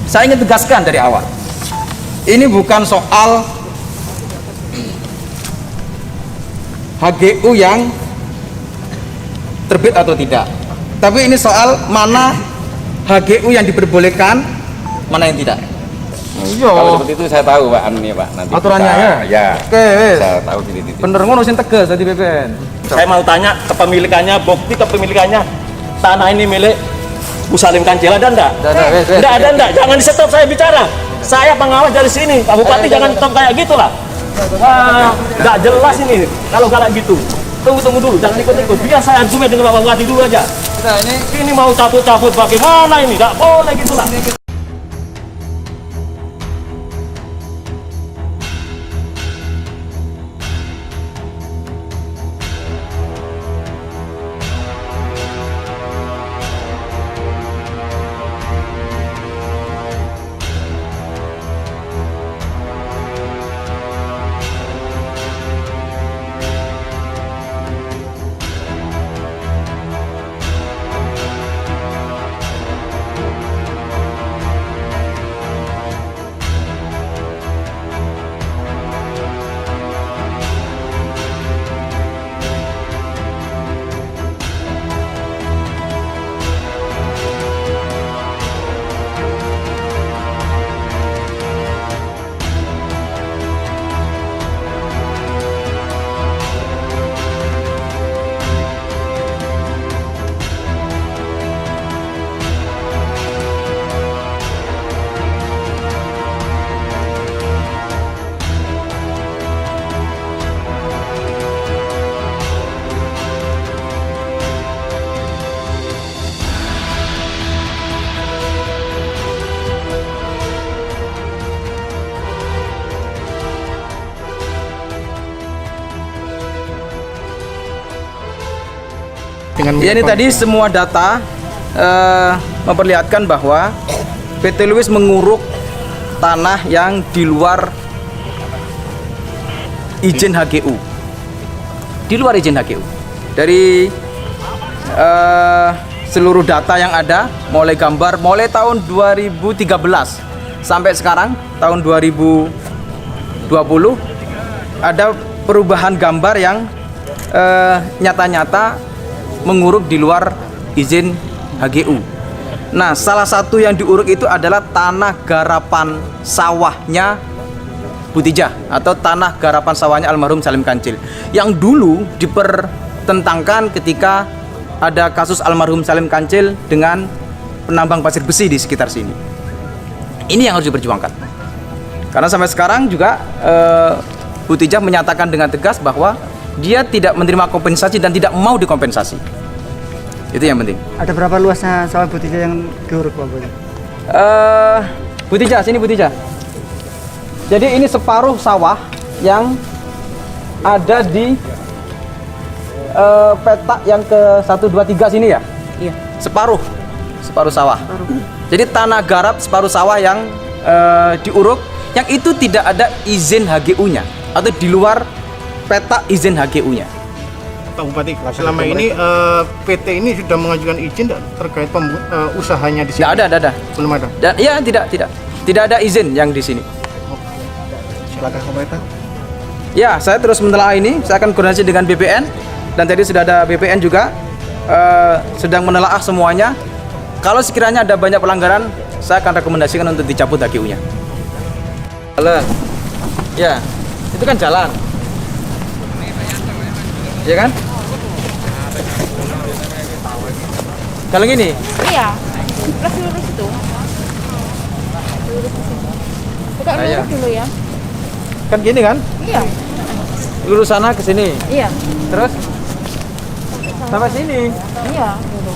Saya ingin tegaskan dari awal, ini bukan soal HGU yang terbit atau tidak, tapi ini soal mana HGU yang diperbolehkan, mana yang tidak. Iya. Kalau seperti itu saya tahu Pak, anu nih Pak, nanti aturannya kita, ya. Oke, saya tahu titik-titik. bener ngono sing tegas tadi BPN. Saya mau tanya kepemilikannya, bukti kepemilikannya tanah ini milik Bu Salim Kancil ada enggak? Enggak ada enggak? Jangan di stop saya bicara. Saya pengawas dari sini. Pak Bupati jangan stop kayak gitulah. Enggak jelas ini kalau kayak gitu. Tunggu dulu, jangan ikut-ikut. Biar saya argumen dengan Pak Bupati dulu aja. Nah, ini mau cabut-cabut bagaimana ini? Enggak boleh gitulah. Ya, ini tadi semua data memperlihatkan bahwa PT Lewis menguruk tanah yang di luar izin HGU. Di luar izin HGU. Dari seluruh data yang ada, mulai gambar, mulai tahun 2013 sampai sekarang tahun 2020 ada perubahan gambar yang nyata-nyata menguruk di luar izin HGU. Nah, salah satu yang diuruk itu adalah tanah garapan sawahnya Butijah atau tanah garapan sawahnya almarhum Salim Kancil yang dulu dipertentangkan ketika ada kasus almarhum Salim Kancil dengan penambang pasir besi di sekitar sini. Ini yang harus diperjuangkan. Karena sampai sekarang juga Butijah menyatakan dengan tegas bahwa dia tidak menerima kompensasi dan tidak mau dikompensasi. Itu yang penting. Ada berapa luasnya sawah Butijah yang diuruk Pak Bupati? Butijah, sini Butijah. Jadi ini separuh sawah yang ada di peta yang ke 1, 2, 3 sini ya? Iya. Separuh sawah. Jadi tanah garap separuh sawah yang diuruk, yang itu tidak ada izin HGU-nya atau di luar peta izin HGU-nya. Pak Bupati, selama ini PT ini sudah mengajukan izin terkait usahanya di sini? Tidak ada. Belum ada. Dan iya tidak ada izin yang di sini. Silakan komentar. Ya, saya terus menelaah ini. Saya akan koordinasi dengan BPN dan tadi sudah ada BPN juga sedang menelaah semuanya. Kalau sekiranya ada banyak pelanggaran, saya akan rekomendasikan untuk dicabut HGU-nya. Jalan, ya, itu kan jalan. Ya kan? Kalau gini? Iya, lurus itu. Buka lurus dulu ya. Kan gini kan? Iya. Lurus sana ke sini. Iya. Terus sampai sini. Iya. Dulu.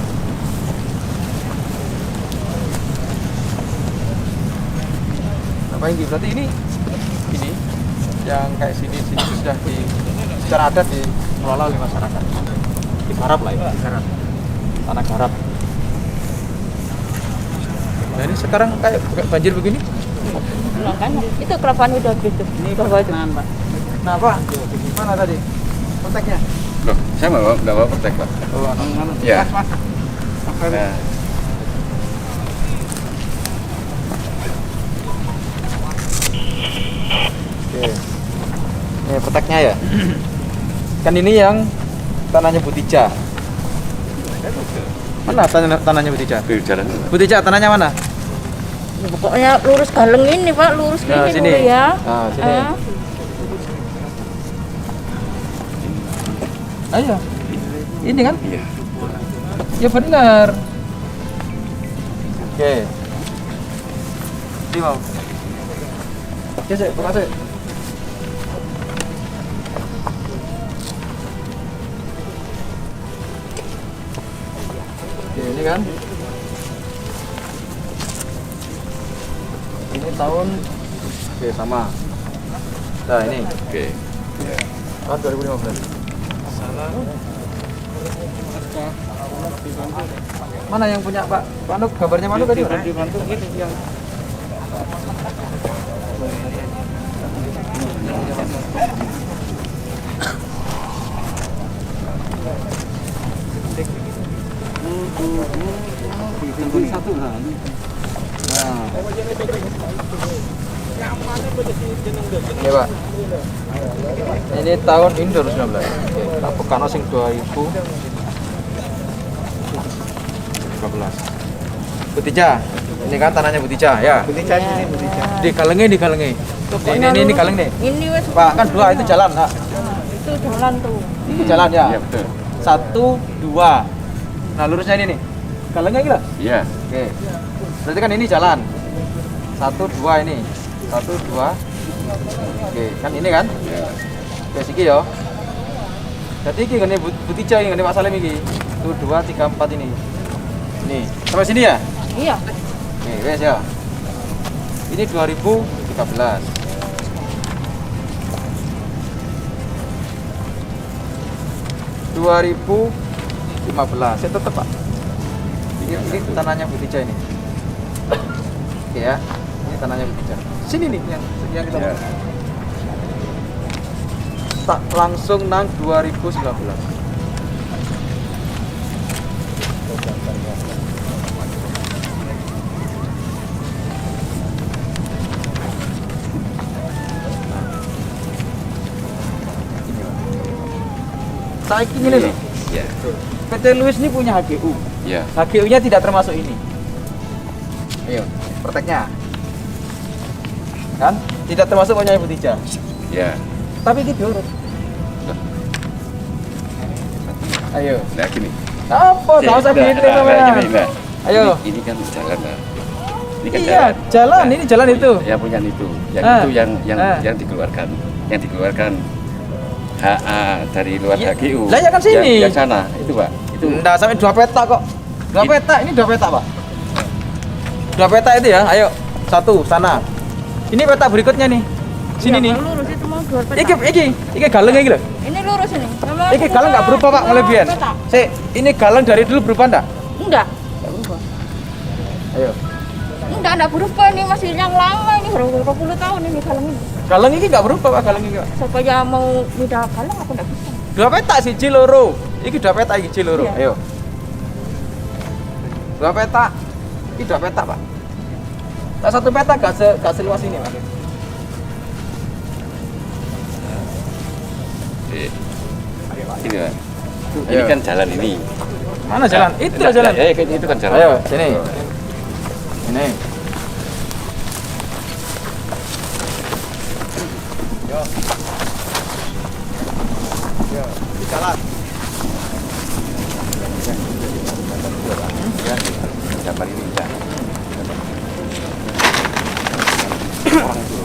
Ngapain gitu? Berarti ini yang kayak sini sudah secara adat dikelola oleh masyarakat. Digarap lah ya, digarap. Tanah garap. Nah ini sekarang kayak banjir begini. Nah, kan itu kelapaan udah gitu. Ini bawah jangan, Pak. Nah, Pak, mana tadi? Kontaknya? Loh, saya nggak bawa protek, Pak. Oh, Ya. Mas. Nah. peteknya ya. Kan ini yang tanahnya Butija. Mana tanahnya Butija? Di jalan. Butija tanahnya mana? Ya, pokoknya lurus galeng ini Pak, lurus Nah, gini sini. dulu ya. Nah, sini. Ah. Ayo. Ini kan? Iya. Ya benar. Oke. Ini mau. Oke, saya buka saya. Oke, ini kan. Ini tahun. Oke, sama. Nah, ini. Oke. Tahun 2015. Mana yang punya Pak? Pak Nuk, gambarnya mana tadi? Dibantu gitu yang satu lah. Nah. Oke, Pak. Ini tahun ini 2019. Oke, Rabu Kano sing 2012. Butija. Ini kan tanahnya Butija ya. Butija sini, Butija. Di Galengi. Ini Galeng nih. Ini wes. Pak, kan dua itu jalan, Pak. Itu jalan tuh. Ini jalan ya. Iya betul. 1, 2. Nah, lurusnya ini nih. Galengnya gila. Iya. Oke. Berarti kan ini jalan. 1, 2 ini. 1, 2. Oke, kan ini kan? Iya. Oke, siki yo. Jadi iki ngene Butija iki ngene Pak Salim iki. 1, 2, 3, 4 ini. Nih, sampai sini ya? Iya. Oke, wes ya. Ini 2013. Saya tetap Pak. Ini tanahnya Butija ini. Oke ya, ini tanahnya Butija. Sini nih yang kita Iya. tak langsung nang 2019. Saya ingin ini loh. Iya. PT Luis ini punya HGU. Iya. HGU-nya tidak termasuk ini. Ayo, perteknya. Kan? Tidak termasuk punya Butija. Iya. Tapi ini diurut. Ayo. Nah gini. Apa? Enggak usah gini namanya. Gini, nah. Ayo. Ini kan jalan lah. Ini kan Iya, jalan. Ini jalan itu. Ya punya itu. Yang Ah. itu yang Ah. dikeluarkan. Yang dikeluarkan HA dari luar Iya. HGU. Lah, ya kan sini. Yang sana itu Pak. Itu Enggak sampai 2 peta kok. 2 peta, ini 2 peta, Pak. 2 peta itu ya. Ayo. 1 sana. Ini peta berikutnya nih. Sini Iya, nih. Pak, lurus itu mau 2 peta. Iki galeng iki lho. Ini lurus ini. Sama Iki galeng enggak berubah, Pak, ngelebihan. peta. Sik, ini galeng dari dulu berubah enggak? Enggak berubah. Ayo. Enggak berubah, ini masih yang lama ini berapa puluh tahun ini galeng ini. Galeng iki enggak berubah, Pak, galeng iki, Pak. Supaya mau pindah galeng aku enggak bisa. 2 peta siji loro. Iki 2 peta iki siji loro. Iya. Ayo. 2 peta. Iki 2 peta, Pak. Tak 1 peta gak seluas ini, Pak. ini Pak. Ini Ayo. kan jalan ini. Mana jalan? Itu lah jalan. Ya, itu kan jalan. Ayo, sini. Ini. Yo. Yo, di jalan. Ya, gambar ini bisa. Orang itu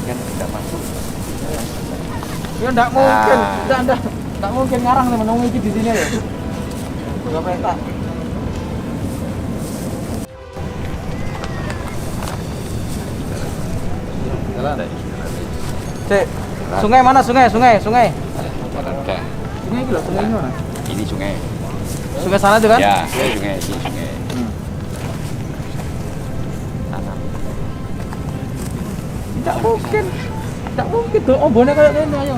kan tidak masuk. Ya enggak mungkin. Enggak mungkin ngarang nih menunggu di sini ya. 2 peta. Jalan. Cek. Sungai mana? Sungai. Ada. Sungai itu loh, sungai ini mana? Ini sungai. Sungai sana tuh kan? Ya, sungai, ini sungai. Tanam. Tidak mungkin. Tidak mungkin tuh. Oh, boneka kayak gini ayo.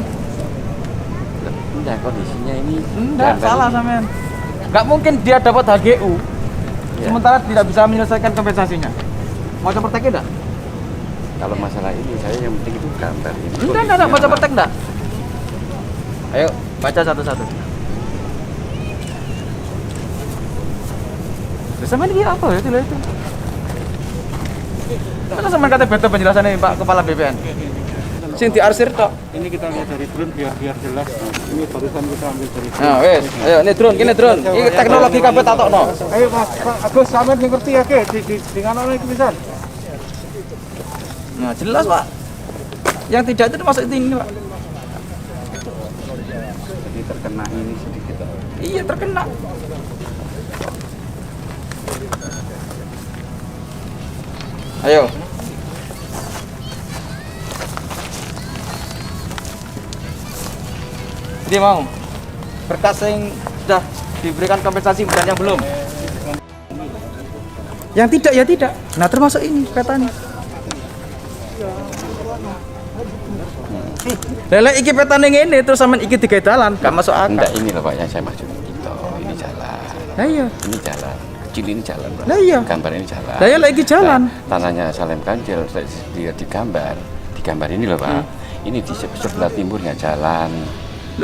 Enggak, kondisinya ini Enggak, gambar salah ini. sampean. Enggak mungkin dia dapat HGU. Ya. Sementara tidak bisa menyelesaikan kompensasinya. Mau coba praktek enggak? Kalau masalah ini saya yang penting itu gambar ini. Enggak, baca petek enggak? Ayo, baca satu-satu. Terus sama ini apa ya itu? Mana sama kata betul penjelasannya Pak Kepala BPN? Sing diarsir tok. Ini kita lihat dari drone biar jelas. Ini barusan kita ambil dari Nah, wes, ayo ini drone, kene drone. Ini teknologi kabeh tatokno. Ayo Mas, Pak Agus sampean sing ngerti ya ke di ngono iki pisan. Nah, jelas, Pak. Yang tidak itu masuk ini, Pak. Jadi terkena ini sedikit. Iya, terkena. Ayo. Jadi mau berkas yang sudah diberikan kompensasi dan yang belum. Yang tidak ya tidak. Nah, termasuk ini petanya. Lele iki petane ngene terus sampean iki digawe dalan, gak masuk akal. Enggak, ini loh Pak yang saya maksud itu. Ini jalan. Lah iya. Ini jalan. Kecil ini jalan, Pak. Lah iya. Gambar ini jalan. Lah iya lagi jalan. Nah, tanahnya Salim Kancil dia digambar. Digambar ini loh, Pak. Ini di sebelah timurnya jalan.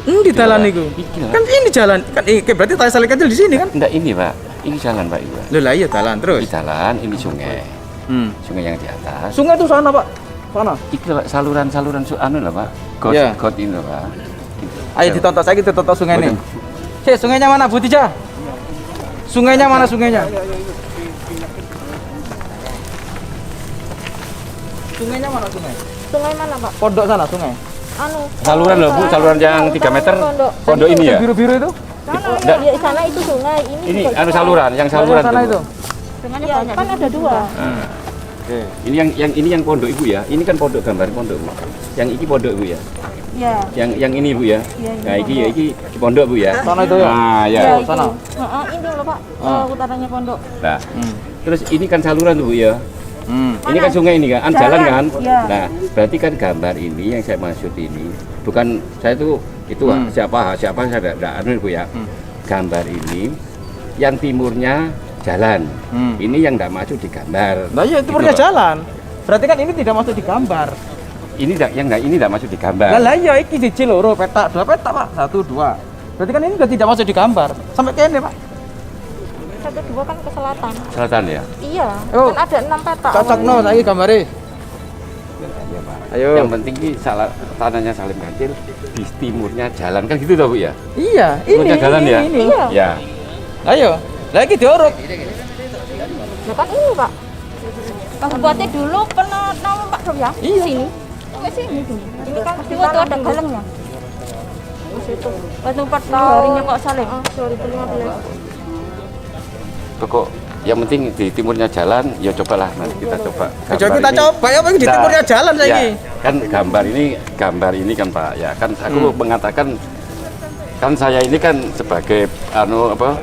Di dalan iku. Kan ini jalan. Kan berarti tanah Salim Kancil di sini kan? Enggak, ini Pak. Ini jalan Pak Ibu. Loh lah iya jalan terus. Ini jalan, ini sungai. Sungai yang di atas. Sungai itu sana, Pak. Sana. Itu Pak, saluran anu lah Pak. Got, Iya. got ini loh Pak. Ayo ditonton saya kita tonton sungai ini. Sungainya mana Bu Tija? Sungainya mana sungainya? Sungainya mana sungai? Sungai mana, Pak? Pondok sana sungai. Anu. Saluran loh Bu, saluran yang 3 meter. Pondok ini ya. Biru-biru itu? Sana, ya, sana itu sungai. Ini juga anu sungai. saluran, yang saluran sana tuh. itu. Sungainya banyak. Kan ada dua. Oke. Ini yang pondok Ibu ya. Ini kan pondok, gambar pondok Bu. Yang iki pondok Bu ya. Iya. Yang ini Bu ya. Iya, Nah, iki pondok Bu ya. Sana itu ya. Nah, ya. Oh, sana. Ini loh, Pak. Utaranya pondok. Nah, terus ini kan saluran tuh Bu ya. Hmm. Ini kan sungai ini kan, jalan kan? Iya. Nah, berarti kan gambar ini yang saya maksud ini bukan saya tuh itu siapa saya enggak anu Bu ya. Gambar ini yang timurnya jalan. Ini yang enggak masuk di gambar. Nah iya itu Gitu, punya Pak. jalan. Berarti kan ini tidak masuk di gambar. Ini yang enggak masuk di gambar. Lah iya iki siji loro petak, dua petak, Pak. 1 2. Berarti kan ini sudah tidak masuk di gambar. Sampai kene, Pak. 1 2 kan ke selatan. Selatan ya. Iya. Oh. Kan ada 6 petak. Cocokno saiki gambare. Ayo. Yang penting ini tanahnya Salim Kancil di timurnya jalan kan gitu toh Bu ya. Iya, Timurnya jalan ya. ini. Iya. Ya. Ayo. Lah iki diurut. Ya kan ini, Pak. Pak Bupati dulu pernah nama Pak Dom ya? Iya. Sini. Sampai sini. Ini kan di waktu ada galangnya. Di situ. Waktu 4 harinya Pak Salim. 2015. Pokok yang penting di timurnya jalan, ya cobalah nanti kita coba. Aja Gambar kita ini. coba ya di Nah, timurnya jalan saiki. ya, kan gambar ini kan Pak ya kan aku mengatakan kan saya ini kan sebagai anu apa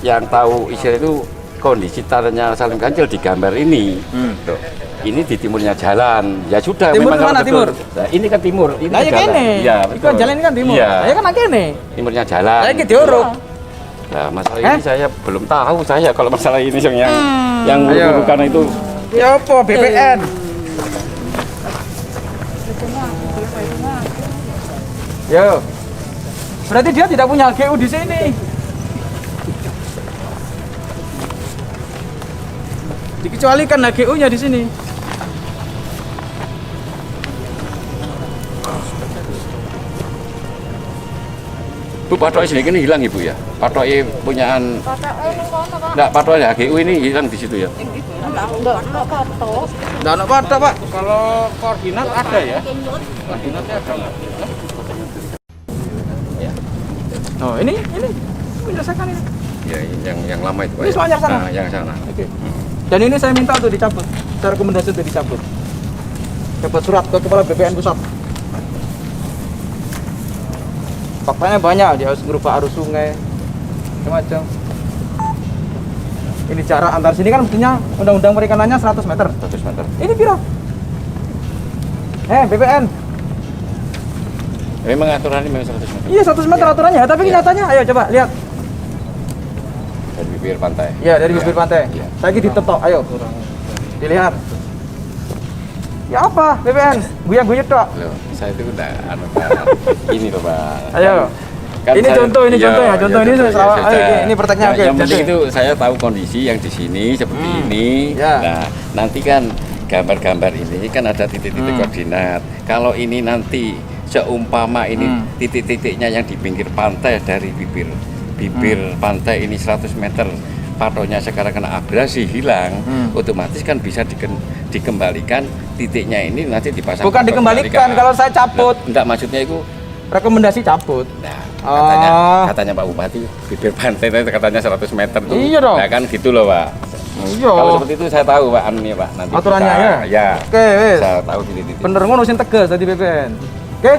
yang tahu istilah itu kondisi tanahnya Salim Kancil di gambar ini. Tuh. Ini di timurnya jalan. Ya sudah Timur memang mana, kalau timur? betul. Nah, ini kan timur, ini Lah kan ya jalan. kene. Iya, Iku betul. jalan ini kan timur. Iya. Lah ya kan kene. Timurnya jalan. Lah iki diurut. Nah, masalah ini saya belum tahu saya kalau masalah ini yang Ayo. bukan itu. Ya apa BPN? Yo. Berarti dia tidak punya HGU di sini. Dikecualikan HGU-nya di sini. Bu patok sini ini hilang Ibu ya. Patok punyaan Patok ini kono, Pak. enggak patok HGU ini hilang di situ ya. Enggak patok. Nggak ada pada, Pak. Kalau koordinat ada ya. Koordinatnya ada nggak? Oh, ini menyelesaikan ini. Ya, yang lama itu Pak. Ini soalnya sana. Nah, yang sana. Oke. Dan ini saya minta untuk dicabut. Saya rekomendasi untuk dicabut. Dapat surat ke Kepala BPN Pusat. Faktanya banyak, dia harus merubah arus sungai, macam-macam. Ini jarak antar sini kan mestinya undang-undang perikanannya 100 meter. 100 meter. Ini piro? BPN. Memang aturan ini memang 100 meter. Iya 100 meter aturannya, tapi kenyataannya ayo coba lihat. Dari bibir pantai. Iya dari bibir pantai. Iya. Lagi ditetok, ayo. Dilihat. Ya apa, BPN? Guyang-guyut tok. Loh, saya itu udah ini loh Pak. Ayo. Kan Ini saya- contoh, ini iya, contoh ya, contoh iya, ini contoh, salah. ya, Ayo, sudah. ini prakteknya, oke, Yang penting contoh. itu saya tahu kondisi yang di sini seperti ini. Ya. Nah, nanti kan gambar-gambar ini kan ada titik-titik koordinat. Kalau ini nanti seumpama ini titik-titiknya yang di pinggir pantai dari bibir pantai ini 100 meter patonya sekarang kena abrasi hilang, otomatis kan bisa dikembalikan titiknya ini nanti dipasang. Bukan dikembalikan, kalau saya cabut. Enggak, maksudnya itu Rekomendasi cabut. nah, Oh. katanya Pak Bupati bibir pantai itu katanya 100 meter tuh. Iya dong. Nah, kan gitu loh Pak. Iya. Kalau seperti itu saya tahu Pak anu ya Pak. Nanti Aturannya kita- ya? Ya. Oke, wes. Saya tahu titik-titik. Bener ngono sing tegas tadi BPN. Oke?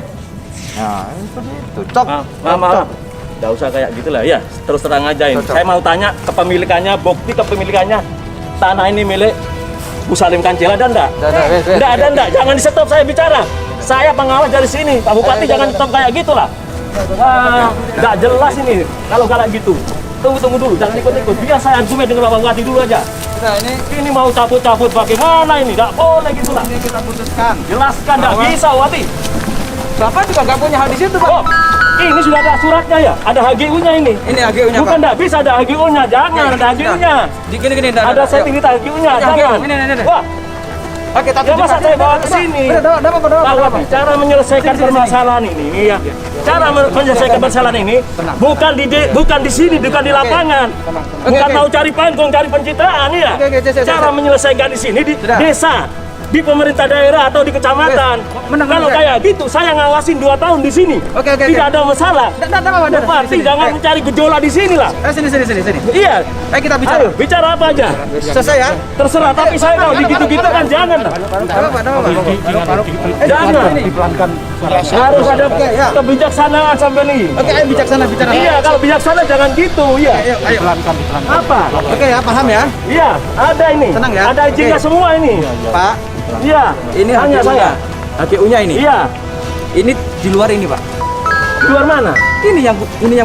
Nah, seperti itu. Cok. Maaf. Nggak usah kayak gitulah ya. Terus terang aja ini. Cocok. Saya mau tanya kepemilikannya, bukti kepemilikannya. Tanah ini milik Bu Salim Kancil ada enggak? Wes. Enggak ada enggak. Jangan di stop saya bicara. Saya pengawas dari sini. Pak Bupati jangan stop kayak gitulah. Enggak jelas ini kalau kayak gitu. Tunggu dulu, jangan ikut-ikut. Biar saya argumen dengan Pak Bupati dulu aja. Nah, Ini mau cabut-cabut bagaimana ini? Enggak boleh gitulah. ini kita putuskan. Jelaskan, enggak bisa Bupati. Bapak juga nggak punya hal di situ, Pak. Oh, ini sudah ada suratnya ya? Ada HGU-nya ini. Ini HGU-nya, Bukan Pak. enggak bisa ada HGU-nya. Jangan ada HGU-nya. Gini, Ada sertifikat HGU-nya, Ada jangan. HGU, ini. Wah, Oke, tapi ya masa saya bawa ke sini? Kalau bicara menyelesaikan permasalahan ini, ya. Cara menyelesaikan permasalahan ini bukan di sini, bukan di lapangan. Bukan Oke. mau cari panggung, cari pencitraan ya. Oke, Cara menyelesaikan di sini di Sudah. desa, di pemerintah daerah atau di kecamatan. Menang, Kalau menang. kayak gitu, saya ngawasin 2 tahun di sini. Oke. Tidak ada masalah. Bupati jangan mencari gejolak di sini lah. Sini. Iya. Ayo kita bicara. Ayo, bicara apa aja. Selesai ya? Terserah, tapi saya kalau digitu-gitu kan jangan lah. Jangan. Harus ada ya. kebijaksanaan sampai nih. Oke, ayo bijaksana bicara. Iya, kalau bijaksana jangan gitu, ya. Ayo. Apa? Oke ya, paham ya? Iya, ada ini. Tenang ya. Ada izinnya Oke. semua ini. Pak, Iya. ini hanya HGU-nya. saya. HGU-nya ini. Iya. Ini di luar ini, Pak. Di luar mana? Ini yang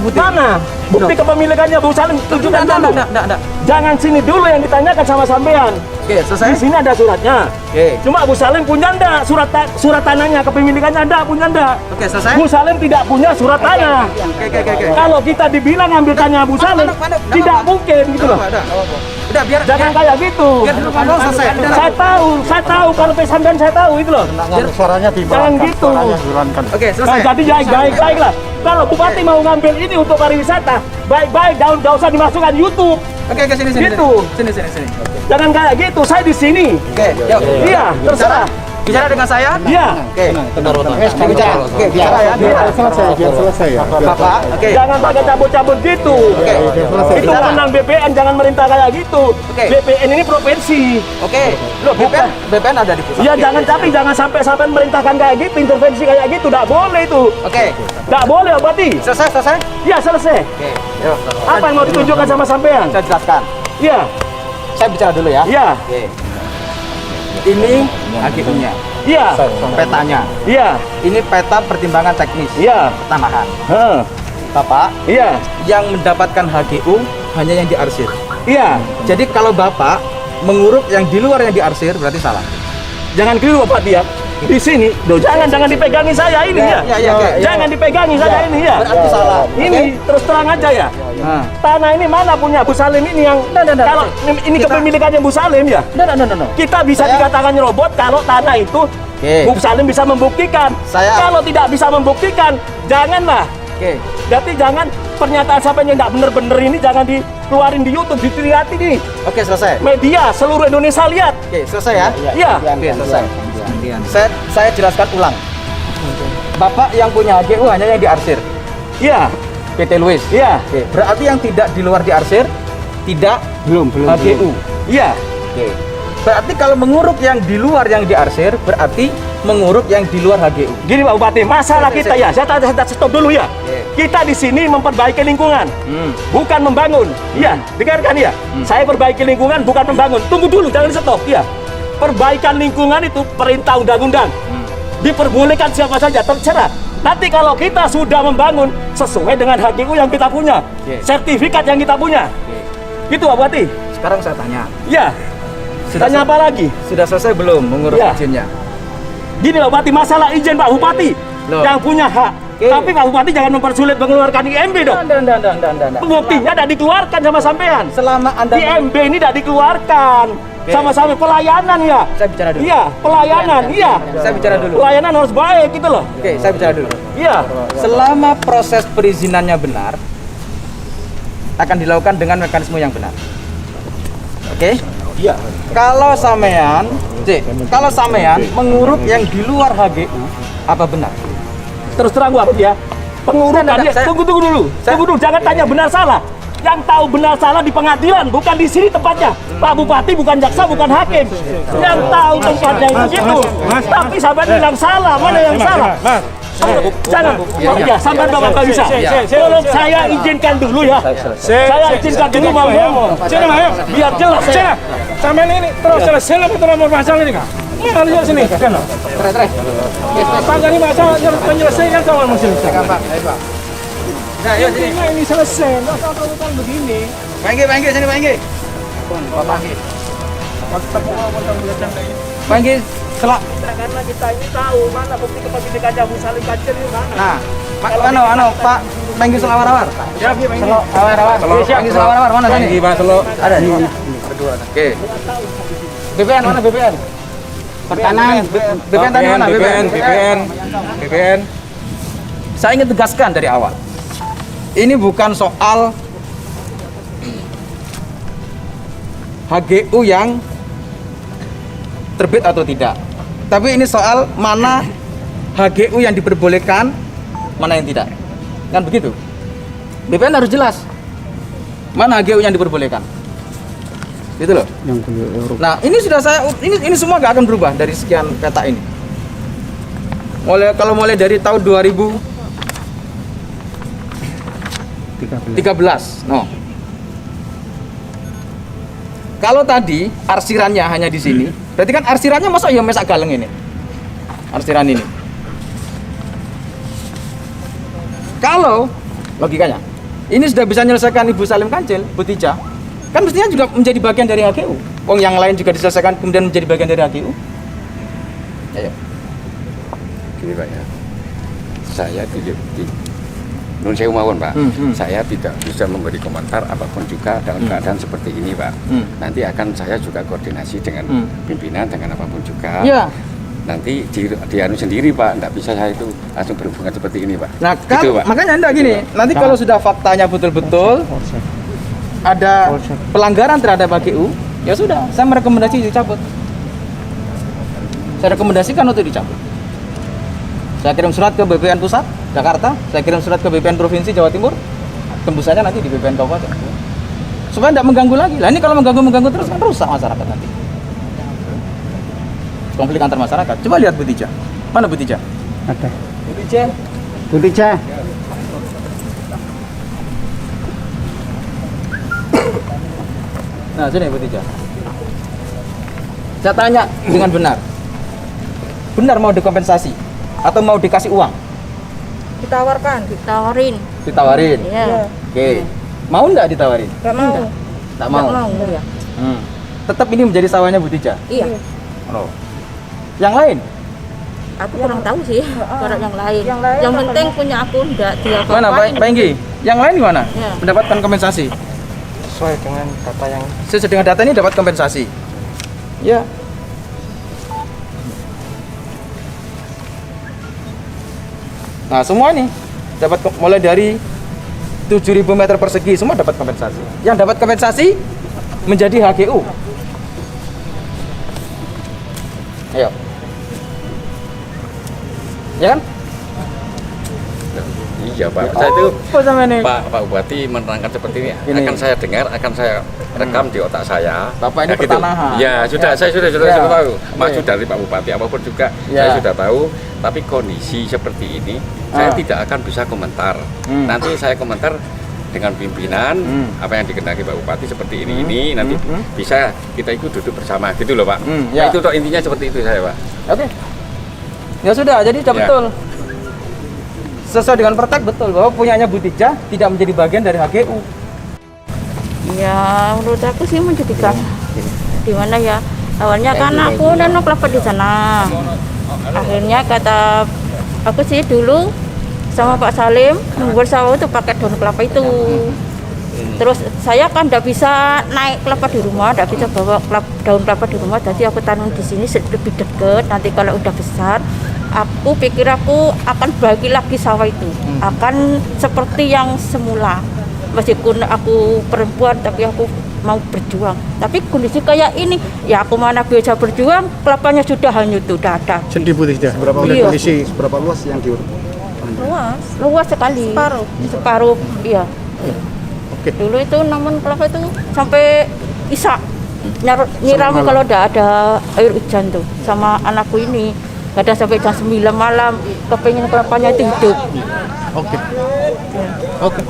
putih. Mana? Bukti kepemilikannya Bu Salim tunjukkan dulu. Enggak. Jangan sini dulu yang ditanyakan sama sampean. Oke, selesai. Di sini ada suratnya. Oke. Cuma Bu Salim punya enggak surat tanahnya, kepemilikannya enggak, punya enggak? Oke, selesai. Bu Salim tidak punya surat tanah. Oke. Kalau kita dibilang ambil tanah Bu Salim, Manduk. tidak mungkin gitu loh. Udah biar Jangan kayak gitu. biar dulu ngomong selesai. Udah. Saya tahu kalau pesan saya tahu itu loh. Suaranya Jangan gitu. Oke, selesai. Jadi baik-baik lah. Kalau Bupati mau ngambil ini untuk pariwisata, baik-baik, nggak usah dimasukkan YouTube. Oke, sini. Gitu. Sini. Jangan kayak gitu. Saya di sini. Oke, yuk. Iya, terserah. Bicara dengan saya? Iya. Oke. Bicara. Oke, bicara ya. biar selesai ya. Bapak, oke. Jangan pakai cabut-cabut gitu. Itu menang BPN, jangan merintah kayak gitu. Oke. BPN ini provinsi. Oke. Loh, BPN ada di pusat. Iya, jangan sampai merintahkan kayak gitu, intervensi kayak gitu, nggak boleh itu. Oke. Nggak boleh, Bupati. Selesai? Iya, selesai. Oke. Yuk. Apa yang mau ditunjukkan sama sampean? Saya jelaskan. Iya, Saya bicara dulu ya. iya, Oke. Ini HGU-nya, iya, petanya. iya, Ini peta pertimbangan teknis iya. tanahan. Hah, Bapak, iya, yang mendapatkan HGU hanya yang diarsir. iya. Jadi kalau Bapak menguruk yang di luar yang diarsir berarti salah. Jangan keliru, Bupati ya. Di sini, jangan dipegangi saya ini ya. Ya, oke. Jangan dipegangi saya ini ya. Berarti salah. Ini terus terang aja ya. Nah. Tanah ini mana punya Bu Salim ini yang Nggak. kalau ini Kita- kepemilikannya Bu Salim ya. No. Kita bisa Saya- dikatakan nyerobot kalau tanah itu Oke. Bu Salim bisa membuktikan. Saya- Kalau tidak bisa membuktikan, janganlah. Oke. Berarti jangan pernyataan sampai yang nggak bener-bener ini jangan dikeluarin di YouTube, dilihat ini Oke, selesai. media seluruh Indonesia lihat. Oke, selesai ya? Iya. Oke, selesai. Saya jelaskan ulang. Bapak yang punya HGU hanya yang diarsir. Iya. PT Luis. Iya. Oke, berarti yang tidak di luar diarsir tidak Belum. HGU. Iya. Oke. Berarti kalau menguruk yang di luar yang diarsir berarti menguruk yang di luar HGU. Gini Pak Bupati, masalah kita ya, saya stop dulu ya. Kita di sini memperbaiki lingkungan, bukan membangun. Iya, dengarkan ya. Saya perbaiki lingkungan, bukan membangun. Tunggu dulu, jangan di stop. Iya. Perbaikan lingkungan itu perintah undang-undang. Diperbolehkan siapa saja, terserah. Nanti kalau kita sudah membangun sesuai dengan HGU yang kita punya, sertifikat yang kita punya. Gitu Pak Bupati. Sekarang saya tanya. Iya. Sudah Tanya apa lagi? Sudah selesai belum mengurus Ya. izinnya? Gini Pak Bupati, masalah izin Pak Bupati Loh. yang punya hak. Oke. Tapi Pak Bupati jangan mempersulit mengeluarkan IMB dong. Enggak. Buktinya tidak dikeluarkan sama sampean. Selama Anda IMB ini tidak dikeluarkan. Sama-sama pelayanan ya. Saya bicara dulu. Iya, pelayanan. Iya. Saya bicara dulu. Pelayanan harus baik gitu loh. Oke, saya bicara dulu. Iya. Selama proses perizinannya benar, akan dilakukan dengan mekanisme yang benar. Oke? Iya. Kalau sampean, kalau sampean menguruk yang di luar HGU, apa benar? Terus terang gua ya. Pengurukan Enggak, dia. saya- Tunggu dulu. Tunggu dulu. Jangan tanya benar salah. Yang tahu benar salah di pengadilan, bukan di sini tempatnya. Pak Bupati bukan jaksa, bukan hakim. Yang tahu tempatnya itu gitu. Tapi sampai bilang salah, mana yang salah? Jangan, ya, sampai bapak nggak bisa. Tolong saya izinkan dulu ya. Saya izinkan dulu mau ngomong. Biar jelas. Sampai ini terus selesai betul masalah ini kak. Ini harusnya sini kan. Pak ini masalah menyelesaikan soal masalah. Nah, yuk sini. Ini selesai. Masa kalau begini. Pak Enggi, sini Pak Enggi. Pak Enggi, selak. Karena kita ini tahu mana bukti kepemilikannya Abu Salim Kancil itu mana. Nah, Pak Enggi selawar-awar. Ya, Pak. Selawar-awar. Pak Enggi selawar-awar mana sini? Ada di mana? Oke. BPN mana BPN? Pertanahan. BPN tadi mana? BPN. Saya ingin tegaskan dari awal. Ini bukan soal HGU yang terbit atau tidak. Tapi ini soal mana HGU yang diperbolehkan, mana yang tidak. Kan begitu? BPN harus jelas. Mana HGU yang diperbolehkan. Gitu loh. Nah, ini sudah ini semua nggak akan berubah dari sekian peta ini. Kalau mulai dari tahun 2013. No. Kalau tadi arsirannya hanya di sini, berarti kan arsirannya masa ya mesak galeng ini. Arsiran ini. Kalau logikanya ini sudah bisa menyelesaikan Ibu Salim Kancil, Bu Tija, kan mestinya juga menjadi bagian dari HGU. Wong yang lain juga diselesaikan kemudian menjadi bagian dari HGU. Ayo. Gini Pak ya, saya tidak Nun sewu mawon Pak, saya tidak bisa memberi komentar apapun juga dalam keadaan seperti ini Pak. Nanti akan saya juga koordinasi dengan pimpinan, dengan apapun juga. Iya. Nanti dianu sendiri Pak, tidak bisa saya itu langsung berhubungan seperti ini Pak. Nah, Gitu, Pak. makanya Anda gini, nanti kalau sudah faktanya betul-betul ada pelanggaran terhadap HGU, ya sudah, saya merekomendasi dicabut. Saya rekomendasikan untuk dicabut. Saya kirim surat ke BPN Pusat, Jakarta, saya kirim surat ke BPN Provinsi Jawa Timur, tembusannya nanti di BPN Kabupaten. Supaya tidak mengganggu lagi. Lah ini kalau mengganggu terus kan rusak masyarakat nanti. Konflik antar masyarakat. Coba lihat Bu Tija. Mana Bu Tija? Ada. Bu Tija. Bu Tija. Nah, sini Bu Tija. Saya tanya dengan benar. Benar mau dikompensasi atau mau dikasih uang? Ditawarin. Ditawarin. Iya. Oke. Mau nggak ditawarin? Enggak mau. Tak mau. Enggak mau ya. Tetap ini menjadi sawahnya Bu Tija. Iya. Oh. Yang lain? Aku kurang tahu sih kalau yang lain. Yang penting punya aku enggak dia Mana Pak Enggi? Yang lain gimana? Ya. Mendapatkan kompensasi? Sesuai dengan data yang Sesuai dengan data ini dapat kompensasi. Ya. Nah, semua ini dapat mulai dari 7.000 meter persegi semua dapat kompensasi. Yang dapat kompensasi menjadi HGU. Ayo. Ya kan? Iya Pak, saya itu Apa sama ini? Pak Bupati menerangkan seperti ini, Ini. akan saya dengar, akan saya rekam di otak saya. Bapak ini Ya, gitu. pertanahan. Ya sudah, Ya. saya sudah Ya. tahu. Maksud Oke. dari Pak Bupati apapun juga Ya. saya sudah tahu. Tapi kondisi seperti ini saya tidak akan bisa komentar. Nanti saya komentar dengan pimpinan apa yang dikehendaki Pak Bupati seperti ini nanti bisa kita ikut duduk bersama gitu loh Pak. Ya. Nah, itu toh intinya seperti itu saya Pak. Oke. Ya sudah, jadi sudah Ya. betul. Sesuai dengan pertek betul bahwa punyanya Bu Tija tidak menjadi bagian dari HGU. Ya, menurut aku sih menjadikan di mana ya? Awalnya kan aku neno kelapa di sana. Akhirnya kata aku sih dulu sama Pak Salim membuat sawah itu pakai daun kelapa itu. Terus saya kan tidak bisa naik kelapa di rumah, tidak bisa bawa daun kelapa di rumah. Jadi aku tanam di sini lebih dekat. Nanti kalau udah besar, aku pikir aku akan bagi lagi sawah itu, akan seperti yang semula. Meskipun aku perempuan, tapi aku mau berjuang. Tapi kondisi kayak ini, ya aku mana bisa berjuang, kelapanya sudah hanyut, sudah ada. Sedih Bu Tija. Iya. Kondisi Berapa luas yang diuruk? Luas sekali. Separuh, iya. Oke. Dulu itu namun kelapa itu sampai isak nyiram kalau udah ada air hujan tuh sama anakku ini. Kadang sampai jam 9 malam kepengen kelapanya itu hidup. Oke. Oke.